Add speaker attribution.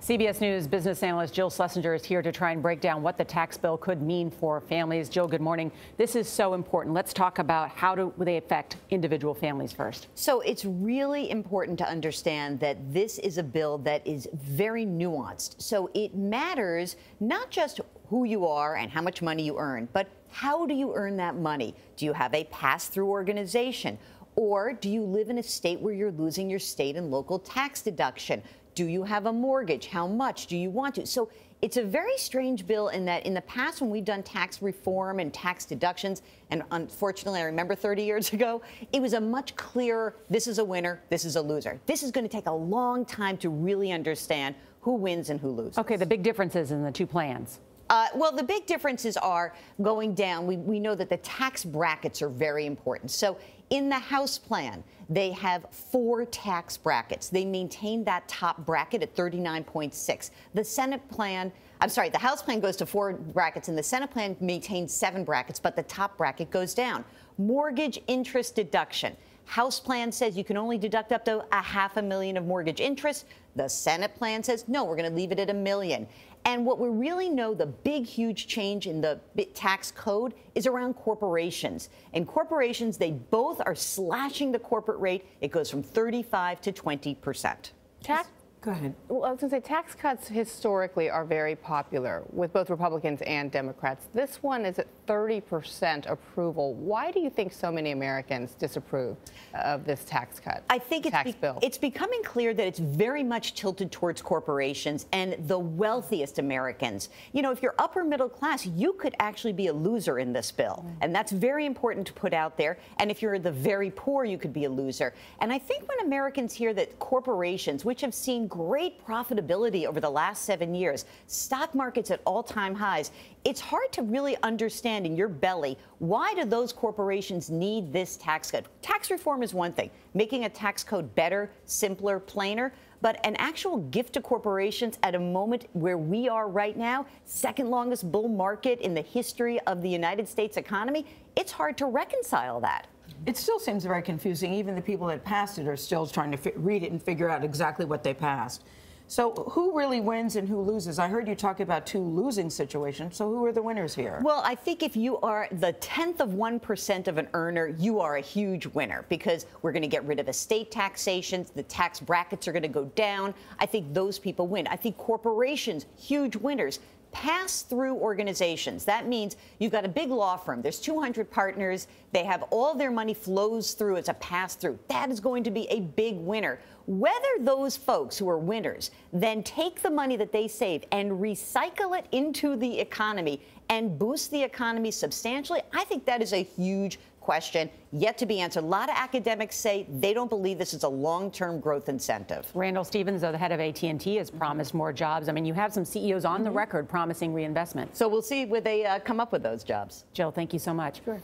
Speaker 1: CBS News business analyst Jill Schlesinger is here to try and break down what the tax bill could mean for families. Jill, good morning. This is so important. Let's talk about how do they affect individual families first.
Speaker 2: So it's really important to understand that this is a bill that is very nuanced. So it matters not just who you are and how much money you earn, but how do you earn that money? Do you have a pass-through organization? Or do you live in a state where you're losing your state and local tax deduction? Do you have a mortgage? How much do you want to? So it's a very strange bill in that in the past when we've done tax reform and tax deductions, and unfortunately I remember 30 years ago, it was a much clearer, this is a winner, this is a loser. This is going to take a long time to really understand who wins and who loses.
Speaker 1: Okay, the big differences in the two plans.
Speaker 2: Well, the big differences are going down. We know that the tax brackets are very important. So in the House plan, they have 4 tax brackets. They maintain that top bracket at 39.6. The Senate plan, the House plan goes to 4 brackets, and the Senate plan maintains 7 brackets, but the top bracket goes down. Mortgage interest deduction. House plan says you can only deduct up to $500,000 of mortgage interest. The Senate plan says, no, we're going to leave it at $1 million. And what we really know, the big, huge change in the tax code is around corporations. And corporations, they both are slashing the corporate rate. It goes from 35 to 20%.
Speaker 3: Go ahead. Well, I was going to say tax cuts historically are very popular with both Republicans and Democrats. This one is at 30% approval. Why do you think so many Americans disapprove of this tax cut?
Speaker 2: I think it's becoming clear that it's very much tilted towards corporations and the wealthiest Americans. You know, if you're upper middle class, you could actually be a loser in this bill. And that's very important to put out there. And if you're the very poor, you could be a loser. And I think when Americans hear that corporations, which have seen great profitability over the last 7 years, stock markets at all-time highs, it's hard to really understand in your belly, why do those corporations need this tax cut? Tax reform is one thing, making a tax code better, simpler, plainer, but an actual gift to corporations at a moment where we are right now, second longest bull market in the history of the United States economy, it's hard to reconcile that.
Speaker 4: It still seems very confusing. Even the people that passed it are still trying to read it and figure out exactly what they passed. So who really wins and who loses? I heard you talk about 2 losing situations. So who are the winners here?
Speaker 2: Well, I think if you are the 10th of 1% of an earner, you are a huge winner because we're going to get rid of estate taxations. The tax brackets are going to go down. I think those people win. I think corporations, huge winners. Pass-through organizations. That means you've got a big law firm. There's 200 partners. They have all their money flows through as a pass-through. That is going to be a big winner. Whether those folks who are winners then take the money that they save and recycle it into the economy and boost the economy substantially, I think that is a huge question yet to be answered. A lot of academics say they don't believe this is a long-term growth incentive.
Speaker 1: Randall Stevens, the head of AT&T, has promised more jobs. I mean, you have some CEOs on the record promising reinvestment.
Speaker 2: So we'll see where they come up with those jobs.
Speaker 1: Jill, thank you so much.
Speaker 3: Sure.